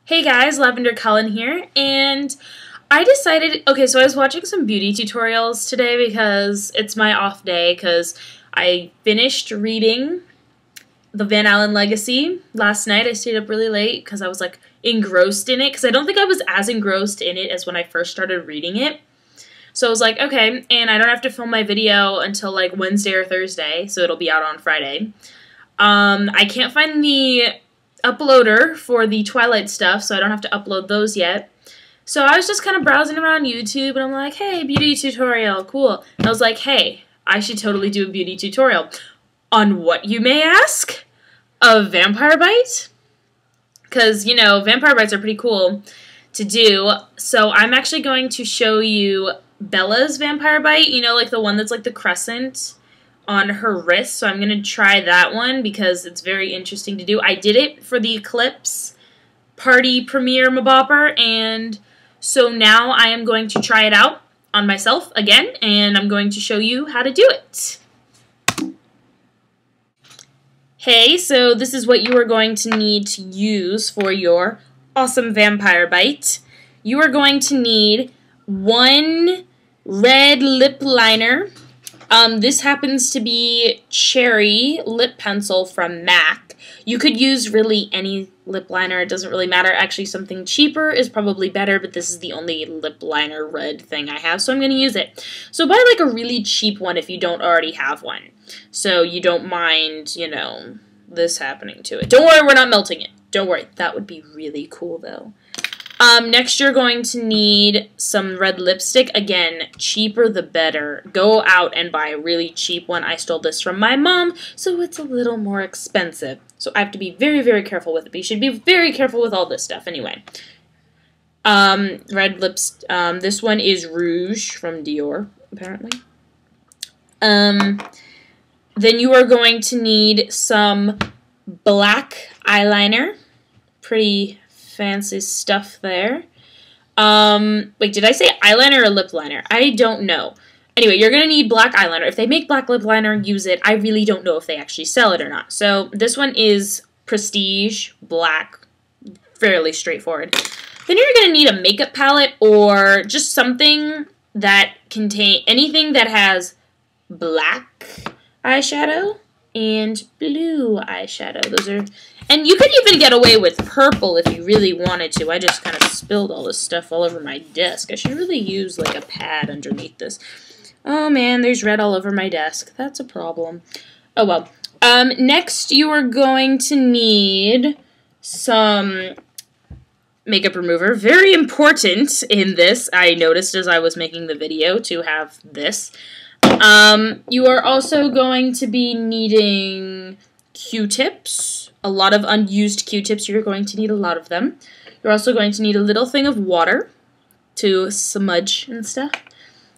Hey guys, Lavender here, and I decided, so I was watching some beauty tutorials today because it's my off day because I finished reading the Van Allen Legacy last night. I stayed up really late because I was like engrossed in it because I don't think I was as engrossed in it as when I first started reading it. So I was like, okay, and I don't have to film my video until like Wednesday or Thursday, so it'll be out on Friday. I can't find the uploader for the Twilight stuff, so I don't have to upload those yet. So I was just kind of browsing around YouTube, and I'm like, hey, beauty tutorial, cool. And I was like, hey, I should totally do a beauty tutorial. On what, you may ask? A vampire bite? Because, you know, vampire bites are pretty cool to do. So I'm actually going to show you Bella's vampire bite, you know, like the one that's like the crescent on her wrist. So I'm going to try that one because it's very interesting to do. I did it for the Eclipse party premiere Mabopper, and so now I am going to try it out on myself again, and I'm going to show you how to do it. Hey, so this is what you are going to need to use for your awesome vampire bite. You are going to need one red lip liner. This happens to be Cherry lip pencil from MAC. You could use really any lip liner. It doesn't really matter. Actually, something cheaper is probably better, but this is the only lip liner red thing I have, so I'm going to use it. So buy like a really cheap one if you don't already have one, so you don't mind, you know, this happening to it. Don't worry, we're not melting it. Don't worry. That would be really cool, though. Next, you're going to need some red lipstick. Again, cheaper the better. Go out and buy a really cheap one. I stole this from my mom, so it's a little more expensive. So I have to be very, very careful with it. But you should be very careful with all this stuff anyway. Red lips. This one is Rouge from Dior, apparently. Then you are going to need some black eyeliner. Pretty fancy stuff there. Wait, did I say eyeliner or lip liner? I don't know. Anyway, you're going to need black eyeliner. If they make black lip liner, use it. I really don't know if they actually sell it or not. So this one is Prestige Black. Fairly straightforward. Then you're going to need a makeup palette or just something that contains anything that has black eyeshadow and blue eyeshadow. Those are, and you could even get away with purple if you really wanted to. I just kind of spilled all this stuff all over my desk. I should really use like a pad underneath this. Oh man, there's red all over my desk. That's a problem. Oh well. Next you are going to need some makeup remover. Very important in this. I noticed as I was making the video to have this. You are also going to be needing Q-tips, a lot of unused Q-tips. You're going to need a lot of them. You're also going to need a little thing of water to smudge and stuff.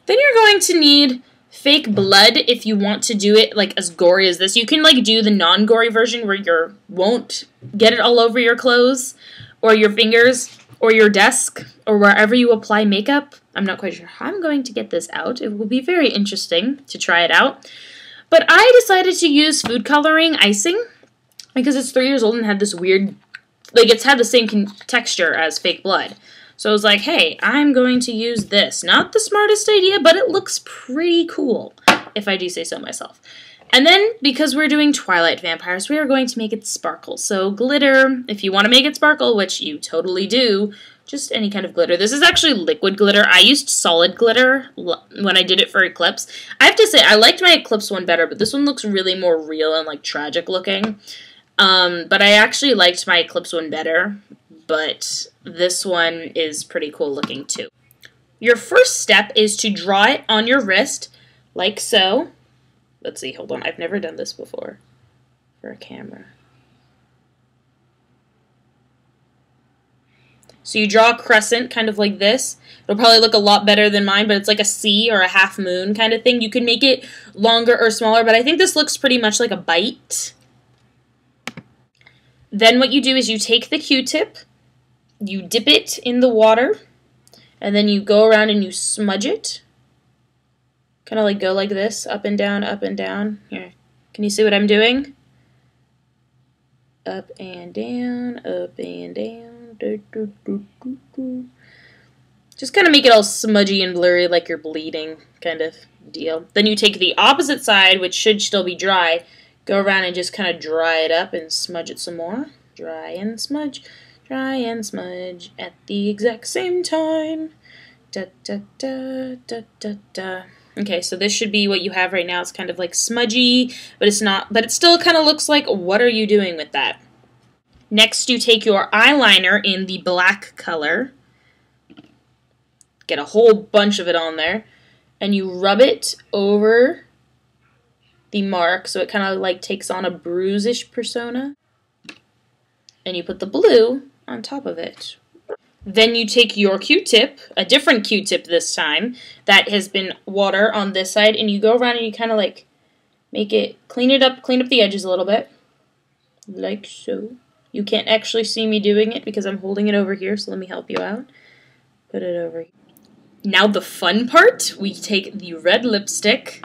Then you're going to need fake blood if you want to do it like as gory as this. You can like do the non-gory version where you won't get it all over your clothes or your fingers or your desk or wherever you apply makeup. I'm not quite sure how I'm going to get this out. It will be very interesting to try it out. But I decided to use food coloring icing because it's 3 years old and had this weird, like it's had the same texture as fake blood. So I was like, hey, I'm going to use this. Not the smartest idea, but it looks pretty cool, if I do say so myself. And then, because we're doing Twilight vampires, we are going to make it sparkle. So glitter, if you want to make it sparkle, which you totally do, just any kind of glitter. This is actually liquid glitter. I used solid glitter when I did it for Eclipse. I have to say, I liked my Eclipse one better, but this one looks really more real and like tragic looking. But I actually liked my Eclipse one better, but this one is pretty cool looking too. Your first step is to draw it on your wrist, like so. Let's see, hold on, I've never done this before for a camera. So you draw a crescent, kind of like this. It'll probably look a lot better than mine, but it's like a C or a half moon kind of thing. You can make it longer or smaller, but I think this looks pretty much like a bite. Then what you do is you take the Q-tip, you dip it in the water, and then you go around and you smudge it. Kind of like go like this, up and down, up and down. Here, can you see what I'm doing? Up and down, Just kind of make it all smudgy and blurry like you're bleeding kind of deal. Then you take the opposite side, which should still be dry, go around and just kind of dry it up and smudge it some more. Dry and smudge at the exact same time. Da, da, da, da, da, da. Okay, so this should be what you have right now. It's kind of like smudgy, but it's not, but it still kind of looks like, what are you doing with that? Next, you take your eyeliner in the black color. Get a whole bunch of it on there, and you rub it over the mark so it kind of like takes on a bruise-ish persona. And you put the blue on top of it. Then you take your Q-tip, a different Q-tip this time, that has been water on this side, and you go around and you kind of like make it, clean up the edges a little bit, like so. You can't actually see me doing it because I'm holding it over here, so let me help you out. Put it over here. Now the fun part, we take the red lipstick,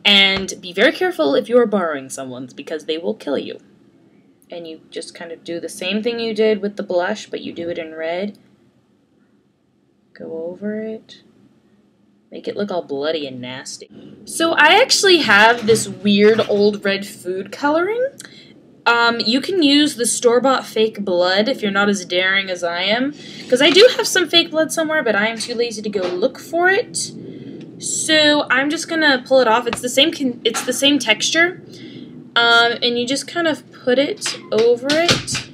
and be very careful if you are borrowing someone's because they will kill you. And you just kind of do the same thing you did with the blush, but you do it in red. Go over it. Make it look all bloody and nasty. So I actually have this weird old red food coloring. You can use the store-bought fake blood if you're not as daring as I am. Because I do have some fake blood somewhere, but I am too lazy to go look for it. So I'm just going to pull it off. It's the same texture. And you just kind of put it over it.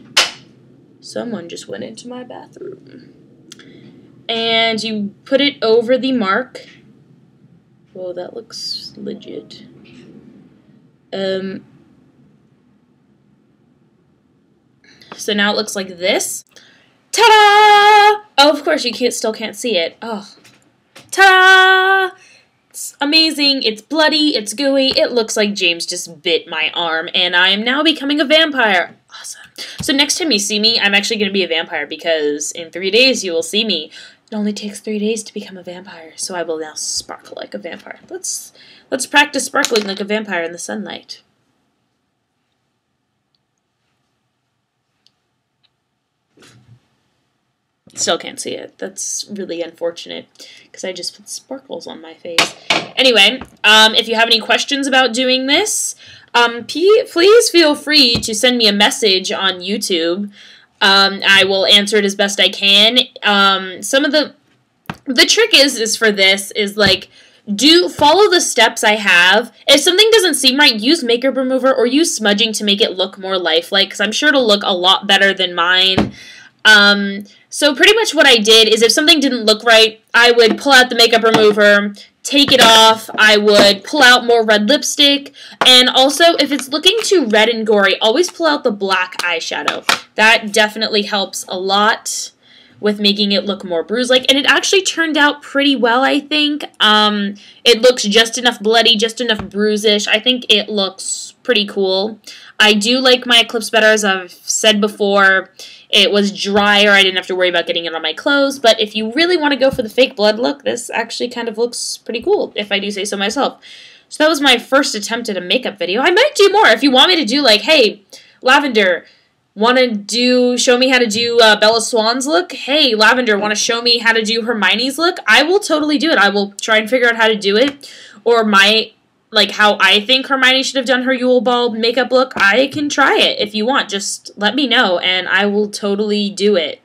Someone just went into my bathroom. And you put it over the mark. Whoa, that looks legit. So now it looks like this. Ta-da! Oh, of course you still can't see it. Oh. Ta-da! It's amazing, it's bloody, it's gooey, it looks like James just bit my arm, and I am now becoming a vampire. Awesome. So next time you see me, I'm actually going to be a vampire, because in 3 days you will see me. It only takes 3 days to become a vampire, so I will now sparkle like a vampire. Let's practice sparkling like a vampire in the sunlight. Still can't see it. That's really unfortunate because I just put sparkles on my face. Anyway, if you have any questions about doing this, please feel free to send me a message on YouTube. I will answer it as best I can. Some of the trick is for this is like, follow the steps I have. If something doesn't seem right, use makeup remover or use smudging to make it look more lifelike, because I'm sure it'll look a lot better than mine. So pretty much what I did is if something didn't look right, I would pull out the makeup remover, take it off, I would pull out more red lipstick, and also if it's looking too red and gory, always pull out the black eyeshadow. That definitely helps a lot with making it look more bruise-like, and it actually turned out pretty well, I think. It looks just enough bloody, just enough bruise-ish. I think it looks pretty cool. I do like my Eclipse better, as I've said before. It was drier, I didn't have to worry about getting it on my clothes, but if you really want to go for the fake blood look, this actually kind of looks pretty cool, if I do say so myself. So that was my first attempt at a makeup video. I might do more. If you want me to do like, hey, Lavender, want to show me how to do Bella Swan's look? Hey, Lavender, want to show me how to do Hermione's look? I will totally do it. I will try and figure out how to do it. Or like how I think Hermione should have done her Yule Ball makeup look. I can try it if you want. Just let me know and I will totally do it.